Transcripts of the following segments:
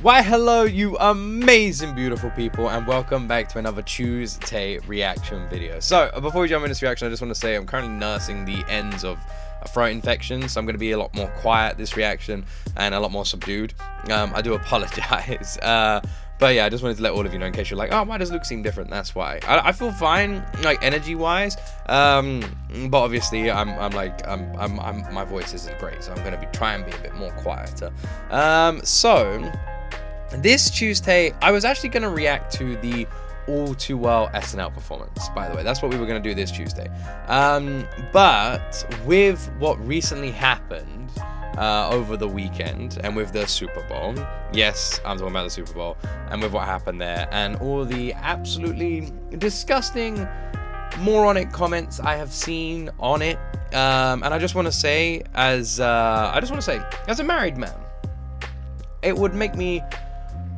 Why hello you amazing beautiful people, and welcome back to another Tuesday reaction video. So before we jump into this reaction, I just want to say I'm currently nursing the ends of a throat infection, so I'm going to be a lot more quiet this reaction and a lot more subdued. I do apologize, but yeah, I just wanted to let all of you know in case you're like, oh, why does Luke seem different? That's why. I feel fine, like energy wise, but obviously my voice isn't great, so I'm going to be trying to be a bit more quieter. So this Tuesday, I was actually going to react to the All Too Well SNL performance, by the way. That's what we were going to do this Tuesday. But with what recently happened over the weekend, and with the Super Bowl, yes, I'm talking about the Super Bowl, and with what happened there, and all the absolutely disgusting, moronic comments I have seen on it, and I just want to say, as a married man, it would make me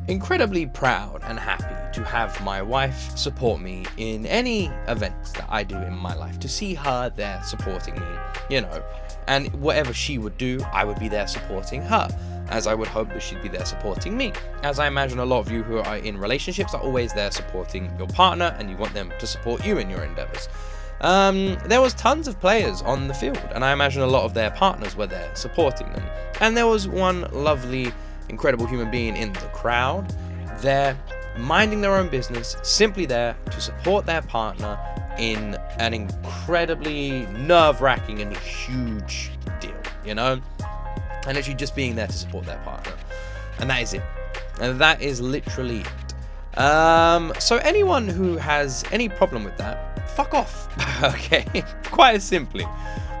incredibly proud and happy to have my wife support me in any events that I do in my life, to see her there supporting me, you know, and whatever she would do, I would be there supporting her, as I would hope that she'd be there supporting me, as I imagine a lot of you who are in relationships are always there supporting your partner, and you want them to support you in your endeavors. There was tons of players on the field, and I imagine a lot of their partners were there supporting them, and there was one lovely, incredible human being in the crowd there, minding their own business, simply there to support their partner in an incredibly nerve-wracking and huge deal, you know, and actually just being there to support their partner, and that is it, and that is literally it. So anyone who has any problem with that, fuck off. Okay, quite simply,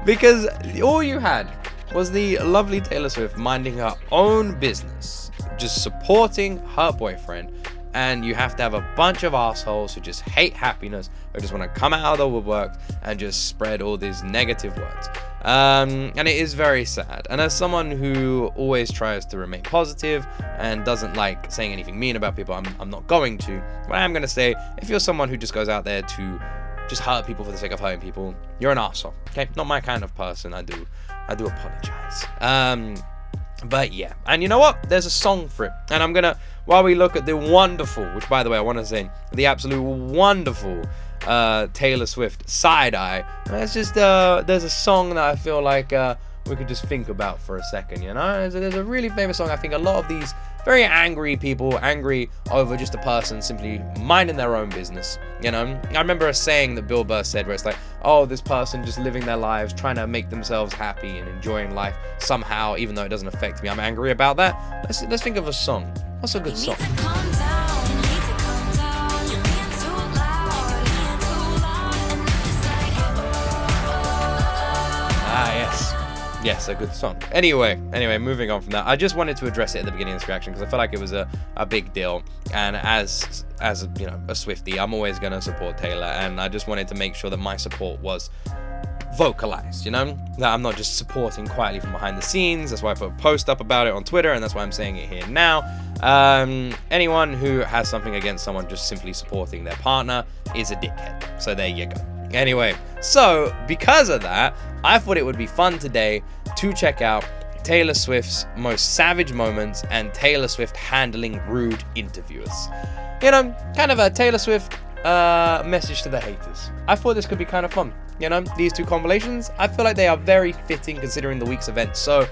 because all you had was the lovely Taylor Swift minding her own business, just supporting her boyfriend, and you have to have a bunch of assholes who just hate happiness, who just want to come out of the woodwork and just spread all these negative words. And it is very sad. And as someone who always tries to remain positive and doesn't like saying anything mean about people, I'm not going to. But I am going to say, if you're someone who just goes out there to just hurt people for the sake of hurting people, you're an arsehole. Okay, not my kind of person. I do apologize. But yeah, and you know what? There's a song for it, and I'm gonna, while we look at the wonderful, which by the way I want to say, the absolute wonderful Taylor Swift side eye. There's a song that I feel like we could just think about for a second. You know, there's a really famous song. I think a lot of these very angry people, angry over just a person simply minding their own business, you know. I remember a saying that Bill Burr said where it's like, oh, this person just living their lives, trying to make themselves happy and enjoying life somehow, even though it doesn't affect me. I'm angry about that. Let's think of a song. What's a good song? Ah, yes. Yes, a good song. Anyway, moving on from that, I just wanted to address it at the beginning of this reaction because I felt like it was a big deal, and as you know, a Swiftie, I'm always gonna support Taylor, and I just wanted to make sure that my support was vocalized, you know, that I'm not just supporting quietly from behind the scenes. That's why I put a post up about it on Twitter, and that's why I'm saying it here now. Anyone who has something against someone just simply supporting their partner is a dickhead. So there you go. Anyway, so because of that, I thought it would be fun today to check out Taylor Swift's most savage moments and Taylor Swift handling rude interviewers. You know, kind of a Taylor Swift message to the haters. I thought this could be kind of fun. You know, these two compilations, I feel like they are very fitting considering the week's events. So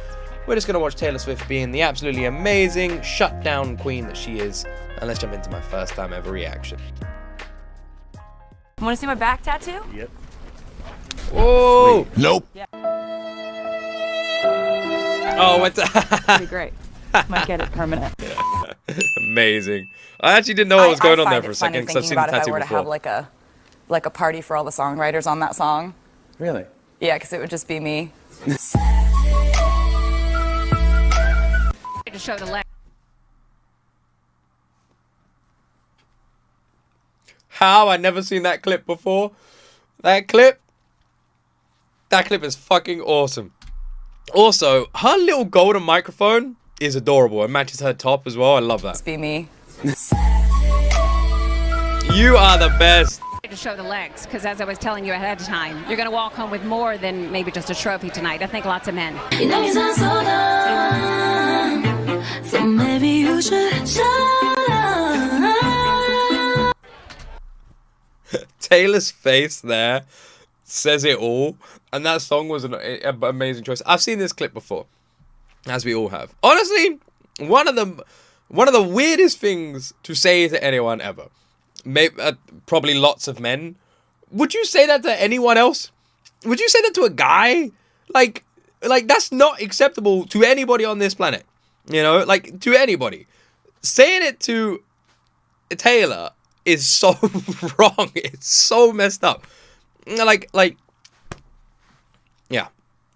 we're just going to watch Taylor Swift being the absolutely amazing shutdown queen that she is. And let's jump into my first time ever reaction. Want to see my back tattoo? Yep. Oh! Nope. Yeah. Oh, what's Pretty great. Might get it permanent. Amazing. I actually didn't know what was going on there for a second because I've seen the tattoo if I were before. to have like a party for all the songwriters on that song. Really? Yeah, because it would just be me. To show the leg. How? I never seen that clip before. That clip is fucking awesome. Also, her little golden microphone is adorable. It matches her top as well. I love that. Just be me. You are the best. To show the legs, because as I was telling you ahead of time, you're going to walk home with more than maybe just a trophy tonight. I think lots of men. You know you sound so dumb. So maybe you should shut up. Taylor's face there says it all, and that song was an amazing choice. I've seen this clip before, as we all have. Honestly, one of the weirdest things to say to anyone ever. Maybe, probably lots of men. Would you say that to anyone else? Would you say that to a guy? Like that's not acceptable to anybody on this planet. You know, like to anybody. Saying it to Taylor is so wrong. It's so messed up. Like, yeah.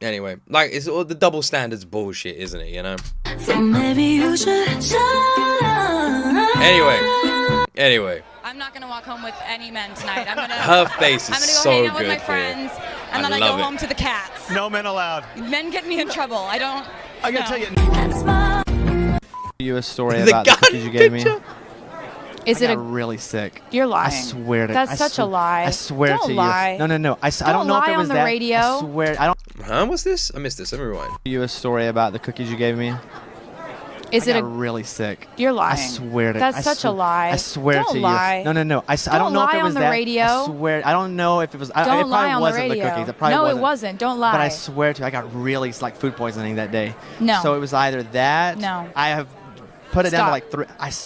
Anyway, like it's all the double standards bullshit, isn't it? You know. So maybe you should shut up. Anyway. I'm not gonna walk home with any men tonight. Her face is so hang out good with my here. friends, and then I go love it. home to the cats. No men allowed. Men get me in trouble. I gotta tell you. That's my You a story The about the gun cookies you gave me. picture. Is I it got a? really sick. You're lying. I swear to. That's I such a lie. I swear Don't to lie. you. No. I don't Don't know if lie it was on the that. radio. I swear. I don't. Huh? What's this? I missed this. Let me rewind. You a story about the cookies you gave me. Is I it got a? really sick. You're lying. I swear to. That's I such a lie. I swear Don't to lie. you. No. I don't Don't know if lie it was on the that. radio. I swear. I don't know if it was. Don't it probably lie on the wasn't radio. cookies. It probably No, wasn't. it wasn't. Don't lie. But I swear to you, I got really like food poisoning that day. No. So it was either that. No. I have put it down to Stop. like 3.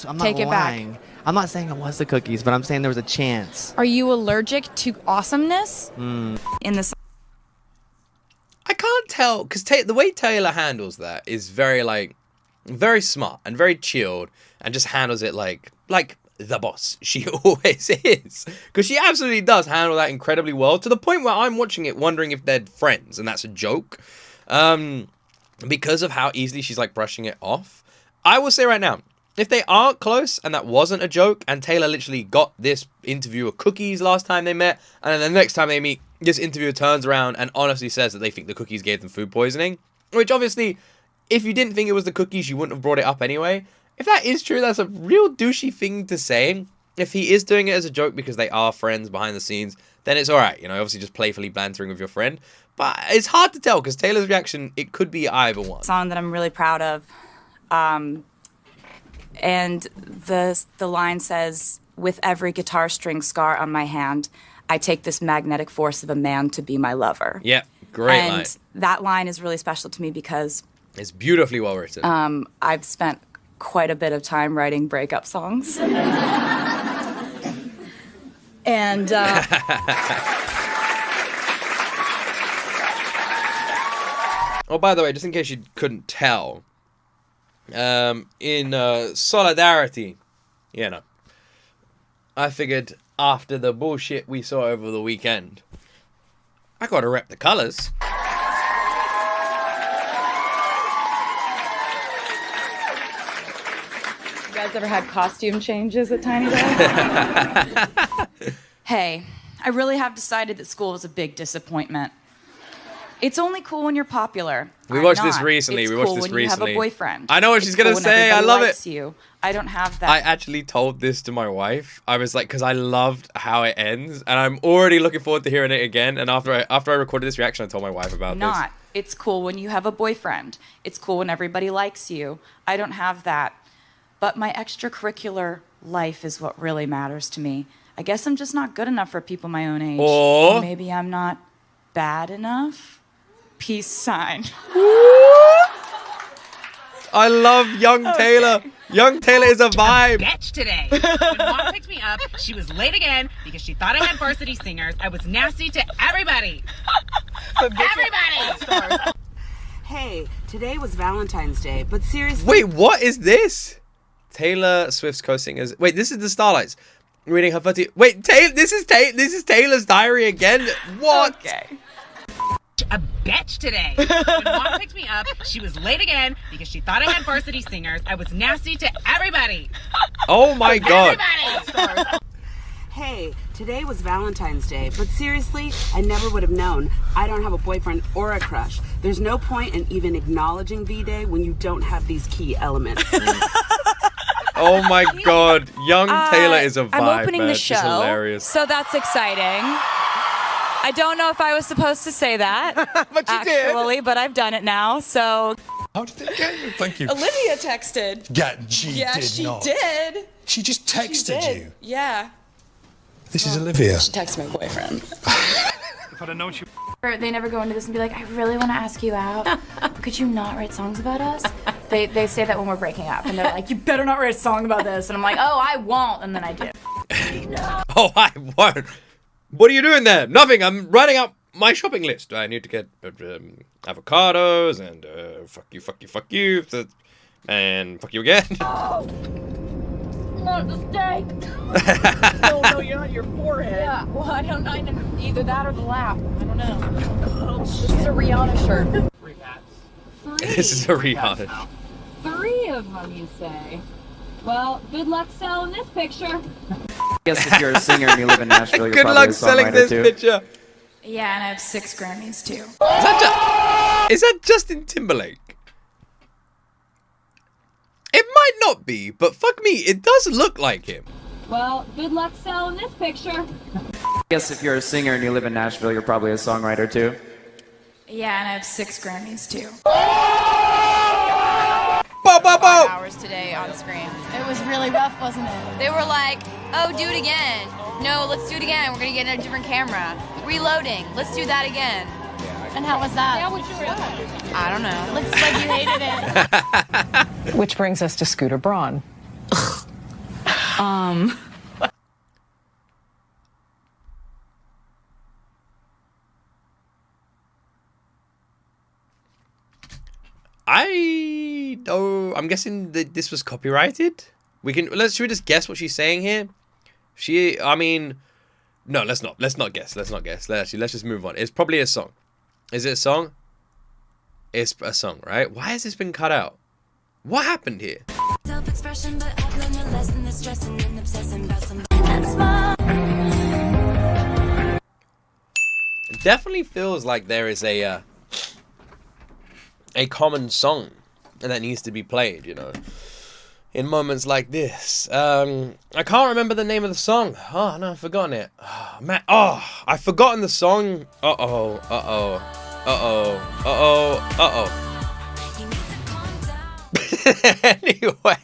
I'm not Take it back. lying. I'm not saying it was the cookies, but I'm saying there was a chance. Are you allergic to awesomeness? In the I can't tell because the way Taylor handles that is very smart and very chilled, and just handles it like the boss she always is. Because she absolutely does handle that incredibly well, to the point where I'm watching it wondering if they're friends, and that's a joke. Because of how easily she's like brushing it off. I will say right now, if they aren't close and that wasn't a joke, and Taylor literally got this interviewer cookies last time they met, and then the next time they meet, this interviewer turns around and honestly says that they think the cookies gave them food poisoning, which obviously, if you didn't think it was the cookies, you wouldn't have brought it up anyway. If that is true, that's a real douchey thing to say. If he is doing it as a joke because they are friends behind the scenes, then it's alright, you know, obviously just playfully bantering with your friend. But it's hard to tell, because Taylor's reaction, it could be either one. song that I'm really proud of. And the line says, "With every guitar string scar on my hand, I take this magnetic force of a man to be my lover." Yeah, great and line. that line is really special to me because It's beautifully well written. I've spent quite a bit of time writing breakup songs. And Oh, by the way, just in case you couldn't tell, in solidarity, you know, I figured after the bullshit we saw over the weekend, I gotta rep the colours. you guys ever had costume changes at Tiny Desk? Hey, I really have decided that school was a big disappointment. It's only cool when you're popular. We I'm watched this not. recently. It's We watched cool this when recently. You have a boyfriend. I know what she's gonna cool when say. I everybody love likes it. You. I don't have that. I actually told this to my wife. I was like, because I loved how it ends, and I'm already looking forward to hearing it again. And after I recorded this reaction, I told my wife about Not. It's cool when you have a boyfriend. It's cool when everybody likes you. I don't have that. But my extracurricular life is what really matters to me. I guess I'm just not good enough for people my own age. Or maybe I'm not bad enough. Peace sign. I love young Taylor. Young Taylor is a vibe. Bitch today. When mom picked me up, she was late again because she thought I had varsity singers. I was nasty to everybody. Everybody! Hey, today was Valentine's Day, but seriously. Wait, what is this? Taylor Swift's co-singers. Wait, this is the Starlights reading her 30. Wait, this is Taylor's diary again. What? Okay. A bitch today. When mom picked me up, she was late again because she thought I had varsity singers. I was nasty to everybody. Oh my god. Everybody! Hey, today was Valentine's Day, but seriously, I never would have known. I don't have a boyfriend or a crush. There's no point in even acknowledging V-Day when you don't have these key elements. Oh my god. Young Taylor is a vibe. I'm opening man. the She's show, hilarious. so that's exciting. I don't know if I was supposed to say that, But you did. actually, but I've done it now. So How did it get you? Thank you. Olivia texted. She Yeah, did she not. did. She just texted She did. you. Yeah. This is Olivia. She texted my boyfriend. If I'd have known she... They never go into this and be like, I really want to ask you out. Could you not write songs about us? They say that when we're breaking up, and they're like, you better not write a song about this. And I'm like, oh, I won't. And then I do. Oh, I won't. What are you doing there? Nothing. I'm writing out my shopping list. I need to get avocados and fuck you, and fuck you again. Not the steak. No, you're on your forehead. Yeah, well, I don't know. Either that or the lap. I don't know. This is a Rihanna shirt. This is a Rihanna. 3 of them, you say? Well, good luck selling this picture. I guess if you're a singer and you live in Nashville, you're Good probably luck a selling songwriter this too. picture. Yeah, and I have 6 Grammys too. Is that Justin Timberlake? It might not be, but fuck me, it does look like him. Well, good luck selling this picture. I guess if you're a singer and you live in Nashville, you're probably a songwriter too. Yeah, and I have 6 Grammys too. Bo, bo, bo. Hours today on screen. It was really rough, wasn't it? They were like, oh, do it again. No, let's do it again. We're going to get a different camera. Reloading. Let's do that again. And how was that? Yeah, what's your I don't know. Looks like you hated it. Which brings us to Scooter Braun. I don't. I'm guessing that this was copyrighted. Should we just guess what she's saying here? I mean, no, let's not guess. Let's just move on. It's probably a song. Is it a song? It's a song, right? Why has this been cut out? What happened here? Self-expression, but I've learned a lesson that's stressing and obsessing about somebody that's small. It definitely feels like there is a common song that needs to be played, you know, in moments like this. I can't remember the name of the song. Oh no, I've forgotten it. Oh, man, I've forgotten the song. Anyway.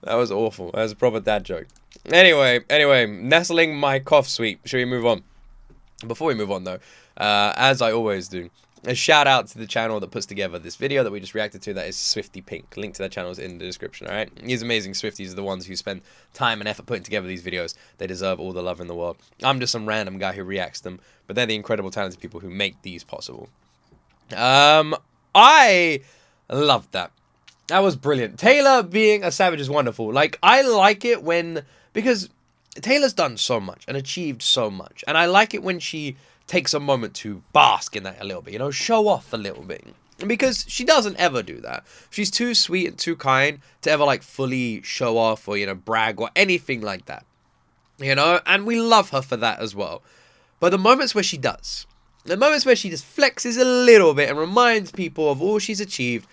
That was awful. That was a proper dad joke. Anyway, nestling my cough sweep. Should we move on? Before we move on though, as I always do, a shout out to the channel that puts together this video that we just reacted to. That is Swifty Pink. Link to that channel is in the description, alright? These amazing Swifties are the ones who spend time and effort putting together these videos. They deserve all the love in the world. I'm just some random guy who reacts to them, but they're the incredible talented people who make these possible. I loved that. That was brilliant. Taylor being a savage is wonderful. Like, I like it because Taylor's done so much and achieved so much. And I like it when she takes a moment to bask in that a little bit, you know, show off a little bit. Because she doesn't ever do that. She's too sweet and too kind to ever, like, fully show off or, you know, brag or anything like that. You know, and we love her for that as well. But the moments where she does, the moments where she just flexes a little bit and reminds people of all she's achieved,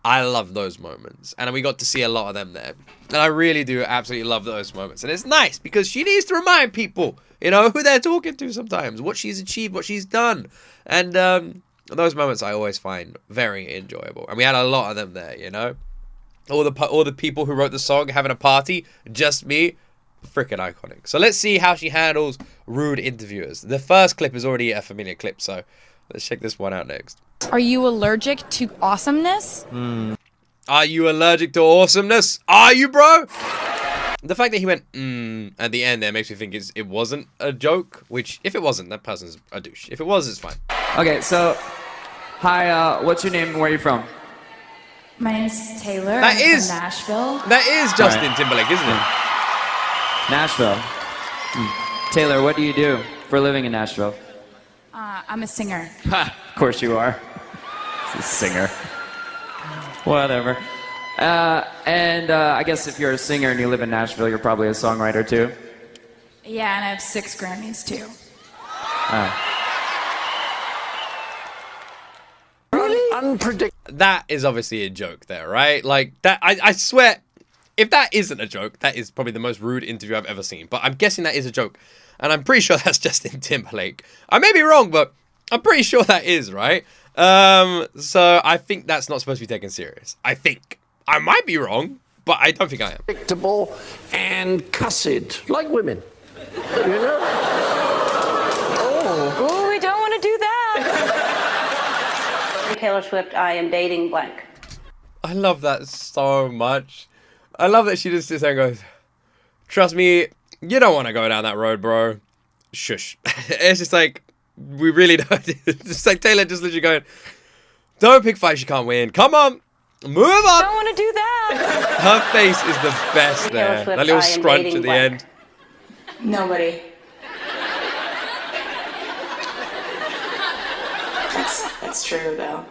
I love those moments. And we got to see a lot of them there. And I really do absolutely love those moments. And it's nice because she needs to remind people, you know, who they're talking to sometimes, what she's achieved, what she's done. And those moments I always find very enjoyable. And we had a lot of them there, you know. All the people who wrote the song having a party, just me, freaking iconic. So let's see how she handles rude interviewers. The first clip is already a familiar clip, so let's check this one out next. Are you allergic to awesomeness? Are you allergic to awesomeness? Are you, bro? The fact that he went at the end there makes me think it wasn't a joke, which if it wasn't, that person's a douche. If it was, it's fine. Okay, so, hi, what's your name and where are you from? My name's Taylor. That I'm is- from Nashville. That is Justin Timberlake, isn't it? Nashville. Taylor, what do you do for a living in Nashville? I'm a singer. Ha! Of course you are. She's a singer. Whatever. I guess if you're a singer and you live in Nashville, you're probably a songwriter too. Yeah, and I have 6 Grammys too. That is obviously a joke there, right? Like, that, I swear, if that isn't a joke, that is probably the most rude interview I've ever seen. But I'm guessing that is a joke. And I'm pretty sure that's Justin Timberlake. I may be wrong, but I'm pretty sure that is, right? So I think that's not supposed to be taken serious. I think. I might be wrong, but I don't think I am. Predictable and cussed, like women. You know? Oh, we don't want to do that. Taylor Swift, I am dating blank. I love that so much. I love that she just sits there and goes, trust me, you don't want to go down that road, bro. Shush. It's just like, we really don't. It's like Taylor just literally going, don't pick fights you can't win. Come on. Move on. I don't want to do that. Her face is the best there. Swift, That little I am scrunch dating at the blank. end. Nobody. That's true, though.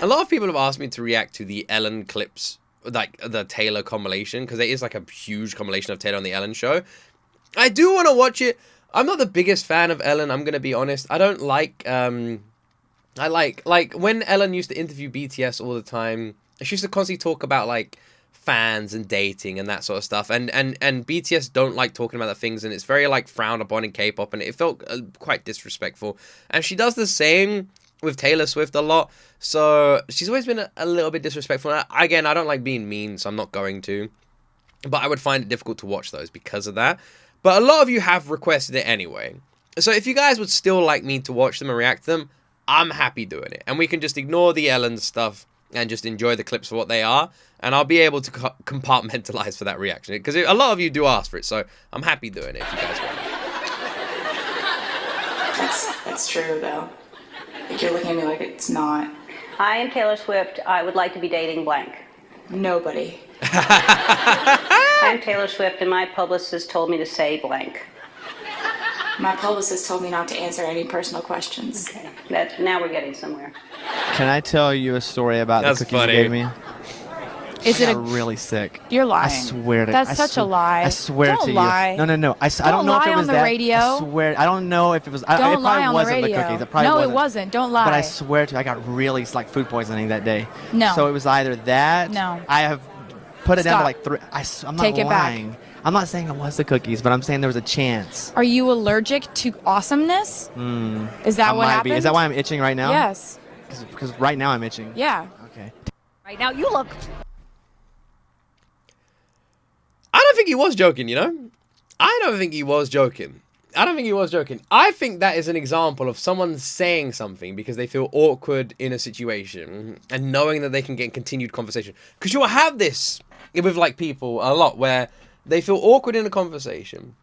A lot of people have asked me to react to the Ellen clips, like the Taylor compilation, because there is like a huge compilation of Taylor on the Ellen show. I do want to watch it. I'm not the biggest fan of Ellen, I'm going to be honest. I don't like, I like when Ellen used to interview BTS all the time, she used to constantly talk about like fans and dating and that sort of stuff. And BTS don't like talking about that things, and it's very like frowned upon in K-pop, and it felt quite disrespectful. And she does the same with Taylor Swift a lot. So she's always been a little bit disrespectful. Again, I don't like being mean, so I'm not going to. But I would find it difficult to watch those because of that. But a lot of you have requested it anyway. So if you guys would still like me to watch them and react to them, I'm happy doing it. And we can just ignore the Ellen stuff and just enjoy the clips for what they are. And I'll be able to compartmentalize for that reaction. Because a lot of you do ask for it, so I'm happy doing it if you guys want it. That's true, though. Like, you're looking at me like it's not. I am Taylor Swift. I would like to be dating blank. Nobody. I'm Taylor Swift, and my publicist told me to say blank. My publicist told me not to answer any personal questions. Okay. Now we're getting somewhere. Can I tell you a story about That's the cookies funny. you gave me? Is I it got really sick. You're lying. I swear to That's such a lie. I swear Don't to lie. you. No. I Don't don't know if lie it was on the that. radio. I swear. I don't know if it was. It Don't probably lie on the wasn't radio. cookies. It probably No, wasn't. it wasn't. Don't lie. But I swear to you, I got really like food poisoning that day. No. So it was either that. No. I have put it down to Stop. like 3. I'm not Take it back. lying. I'm not saying it was the cookies, but I'm saying there was a chance. Are you allergic to awesomeness? Is that what happened? Is that why I'm itching right now? Yes. Because right now I'm itching. Yeah. Okay. Right now, you look. I don't think he was joking, you know? I don't think he was joking. I think that is an example of someone saying something because they feel awkward in a situation and knowing that they can get continued conversation. Because you'll have this with like people a lot where they feel awkward in a conversation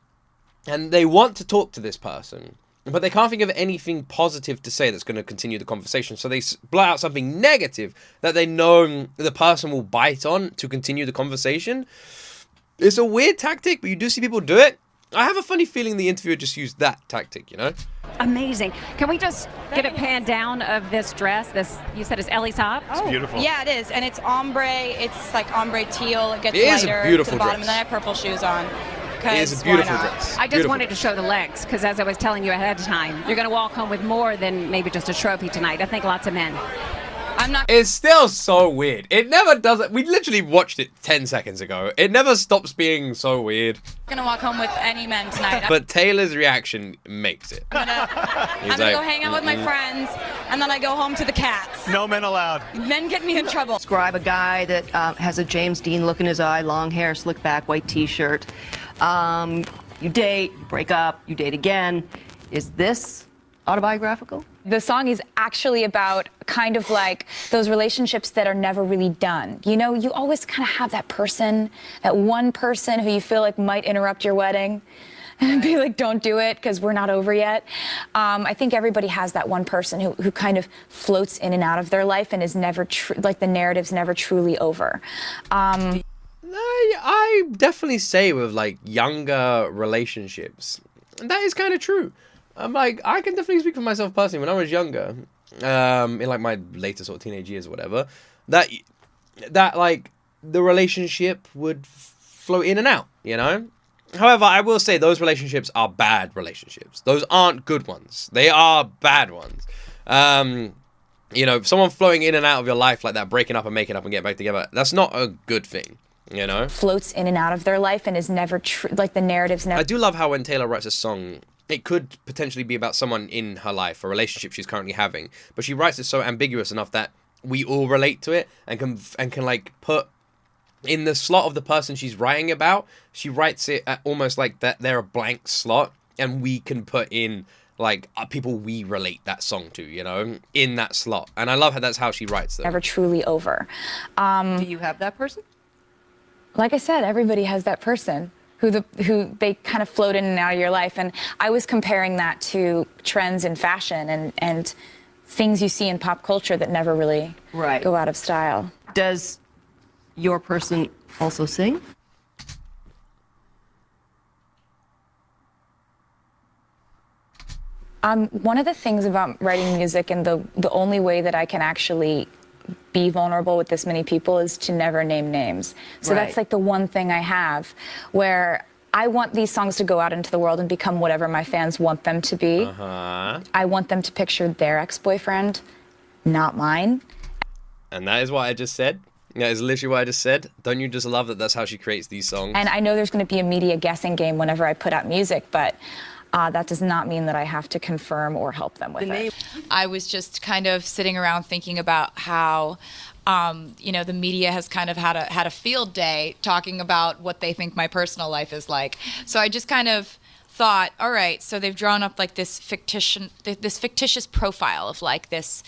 and they want to talk to this person, but they can't think of anything positive to say that's going to continue the conversation. So they blurt out something negative that they know the person will bite on to continue the conversation. It's a weird tactic, but you do see people do it. I have a funny feeling the interviewer just used that tactic, you know? Amazing. Can we just get a pan down of this dress? This, you said, is Ellie's top? It's beautiful. Yeah, it is. And it's ombre. It's like ombre teal. It gets It is a lighter beautiful to the bottom. dress. And then I have purple shoes on. It is a 'Cause beautiful why not? dress. I just Beautiful wanted dress. to show the legs because, as I was telling you ahead of time, you're going to walk home with more than maybe just a trophy tonight. I think lots of men. I'm not It's still so weird. It never does it. We literally watched it 10 seconds ago. It never stops being so weird. going to walk home with any men tonight. But Taylor's reaction makes it. I'm going to go hang out with my friends. And then I go home to the cats. No men allowed. Men get me in trouble. Describe a guy that has a James Dean look in his eye, long hair, slick back, white t-shirt. You date, break up, you date again. Is this autobiographical? The song is actually about kind of like those relationships that are never really done. You know, you always kind of have that person, that one person who you feel like might interrupt your wedding and be like, don't do it because we're not over yet. I think everybody has that one person who kind of floats in and out of their life and is never, like the narrative's never truly over. I definitely say with like younger relationships, that is kind of true. I'm like, I can definitely speak for myself personally. When I was younger, in like my later sort of teenage years or whatever, that like the relationship would float in and out, you know? However, I will say those relationships are bad relationships. Those aren't good ones. They are bad ones. You know, someone flowing in and out of your life like that, breaking up and making up and getting back together, that's not a good thing, you know? Floats in and out of their life and is never like the narrative's never. I do love how when Taylor writes a song, it could potentially be about someone in her life, a relationship she's currently having, but she writes it so ambiguous enough that we all relate to it and can like put in the slot of the person she's writing about. She writes it at almost like that they're a blank slot, and we can put in like people we relate that song to, you know, in that slot. And I love how that's how she writes them. Never truly over. Do you have that person? Like I said, everybody has that person who they kind of float in and out of your life. And I was comparing that to trends in fashion and things you see in pop culture that never really go out of style. Does your person also sing? One of the things about writing music and the only way that I can actually be vulnerable with this many people is to never name names. So that's like the one thing I have where I want these songs to go out into the world and become whatever my fans want them to be. I want them to picture their ex-boyfriend, not mine. And that is what I just said. That is literally what I just said. Don't you just love that that's how she creates these songs? And I know there's going to be a media guessing game whenever I put out music, but that does not mean that I have to confirm or help them with it. I was just kind of sitting around thinking about how, you know, the media has kind of had a field day talking about what they think my personal life is like. So I just kind of thought, all right, so they've drawn up like this fictitious profile of like this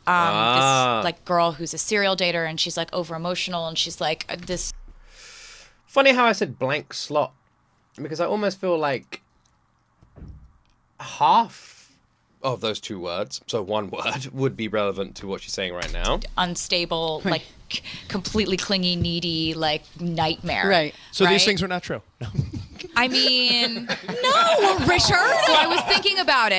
like girl who's a serial dater, and she's like over emotional, and she's like this. Funny how I said blank slot, because I almost feel like half of those two words, so one word, would be relevant to what she's saying right now. Unstable, like completely clingy, needy, like nightmare. Right. So these things are not true. No. I mean, no, Richard. So I was thinking about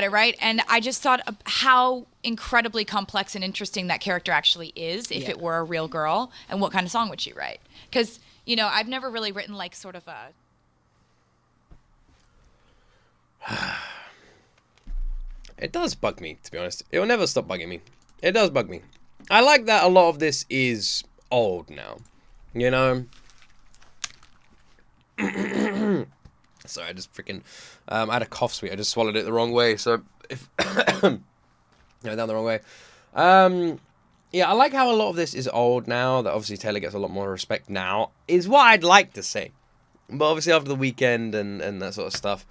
it, right? And I just thought of how incredibly complex and interesting that character actually is if it were a real girl, and what kind of song would she write? Because, you know, I've never really written like sort of a... It does bug me, to be honest. It will never stop bugging me. It does bug me. I like that a lot of this is old now. You know? Sorry, I just freaking... I had a cough sweet. I just swallowed it the wrong way. So, if... no, down the wrong way. Yeah, I like how a lot of this is old now. That obviously Taylor gets a lot more respect now. Is what I'd like to say. But obviously after the weekend and that sort of stuff,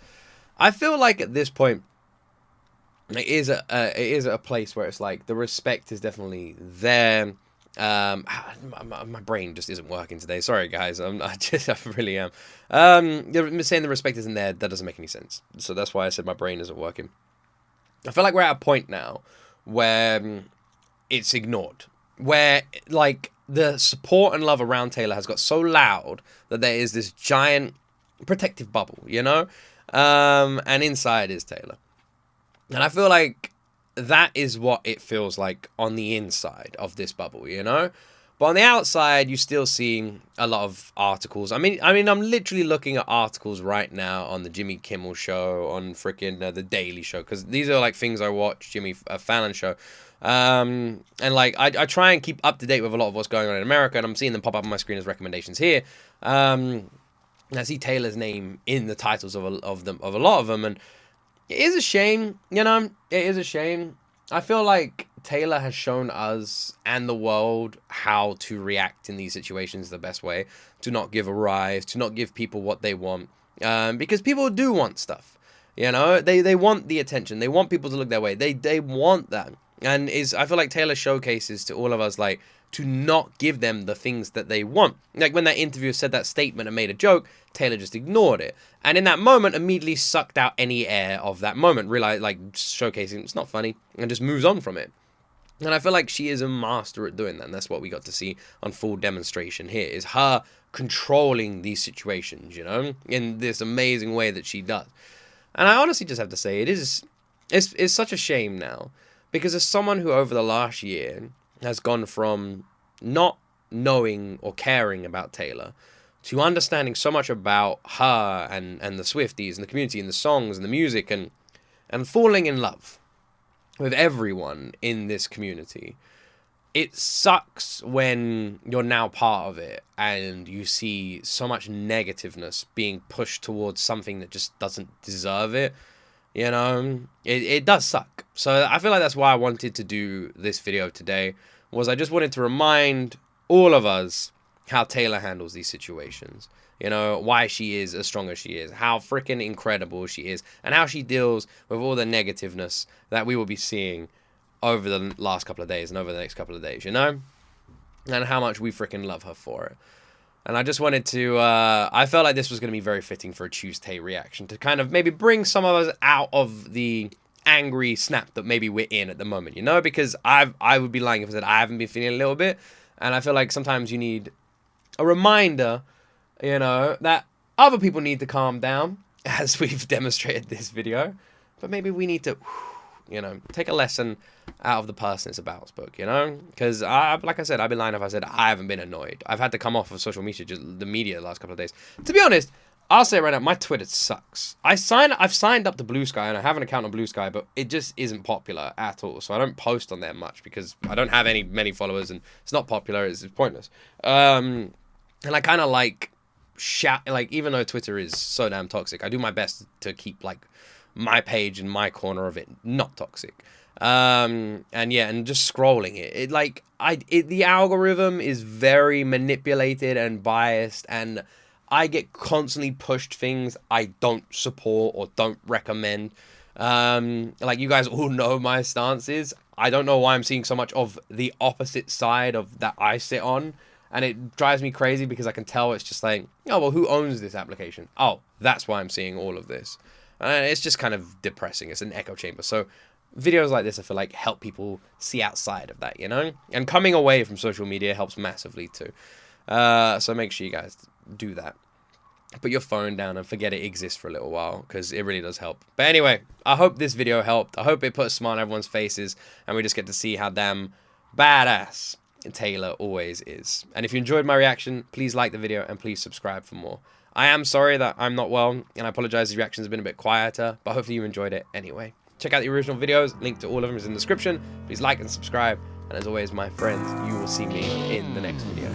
I feel like at this point, it is a place where it's like the respect is definitely there. My brain just isn't working today. Sorry, guys. I really am. Saying the respect isn't there, that doesn't make any sense. So that's why I said my brain isn't working. I feel like we're at a point now where it's ignored. Where, like, the support and love around Taylor has got so loud that there is this giant protective bubble, you know? And inside is Taylor. And I feel like that is what it feels like on the inside of this bubble, you know? But on the outside, you still see a lot of articles. I mean, I'm literally looking at articles right now on the Jimmy Kimmel show, on freaking The Daily Show, because these are like things I watch, Jimmy Fallon show. And like, I try and keep up to date with a lot of what's going on in America, and I'm seeing them pop up on my screen as recommendations here. I see Taylor's name in the titles of a lot of them, and it is a shame, you know? It is a shame. I feel like Taylor has shown us and the world how to react in these situations the best way. To not give a rise, to not give people what they want. Because people do want stuff, you know? They want the attention. They want people to look their way. They want that. And I feel like Taylor showcases to all of us, like, to not give them the things that they want. Like when that interviewer said that statement and made a joke, Taylor just ignored it. And in that moment, immediately sucked out any air of that moment, realized, like, showcasing it's not funny, and just moves on from it. And I feel like she is a master at doing that, and that's what we got to see on full demonstration here, is her controlling these situations, you know, in this amazing way that she does. And I honestly just have to say, it's such a shame now, because as someone who over the last year has gone from not knowing or caring about Taylor to understanding so much about her and the Swifties and the community and the songs and the music and falling in love with everyone in this community, it sucks when you're now part of it and you see so much negativeness being pushed towards something that just doesn't deserve it. You know, it does suck. So I feel like that's why I wanted to do this video today, was I just wanted to remind all of us how Taylor handles these situations. You know, why she is as strong as she is, how freaking incredible she is, and how she deals with all the negativeness that we will be seeing over the last couple of days and over the next couple of days, you know? And how much we freaking love her for it. And I just wanted to, I felt like this was going to be very fitting for a Tuesday reaction, to kind of maybe bring some of us out of the angry snap that maybe we're in at the moment, you know? Because I would be lying if I said I haven't been feeling a little bit. And I feel like sometimes you need a reminder, you know, that other people need to calm down, as we've demonstrated this video. But maybe we need to, you know, take a lesson out of the person it's about book, you know? Because, like I said, I'd be lying if I said I haven't been annoyed. I've had to come off of social media, just the media, the last couple of days. To be honest, I'll say it right now, my Twitter sucks. I've signed up to Blue Sky, and I have an account on Blue Sky, but it just isn't popular at all. So I don't post on there much because I don't have many followers, and it's not popular. It's pointless. And I kind of like even though Twitter is so damn toxic, I do my best to keep like my page and my corner of it not toxic. And yeah, and just scrolling the algorithm is very manipulated and biased, and I get constantly pushed things I don't support or don't recommend. Like you guys all know my stances. I don't know why I'm seeing so much of the opposite side of that I sit on. And it drives me crazy because I can tell it's just like, oh, well, who owns this application? Oh, that's why I'm seeing all of this. And it's just kind of depressing. It's an echo chamber. So videos like this, I feel like, help people see outside of that, you know? And coming away from social media helps massively too. So make sure you guys do that. Put your phone down and forget it exists for a little while, because it really does help. But anyway, I hope this video helped. I hope it put a smile on everyone's faces, and we just get to see how damn badass Taylor always is. And if you enjoyed my reaction, please like the video and please subscribe for more. I am sorry that I'm not well, and I apologize the reactions have been a bit quieter, but hopefully you enjoyed it anyway. Check out the original videos, link to all of them is in the description. Please like and subscribe, and as always, my friends, you will see me in the next video.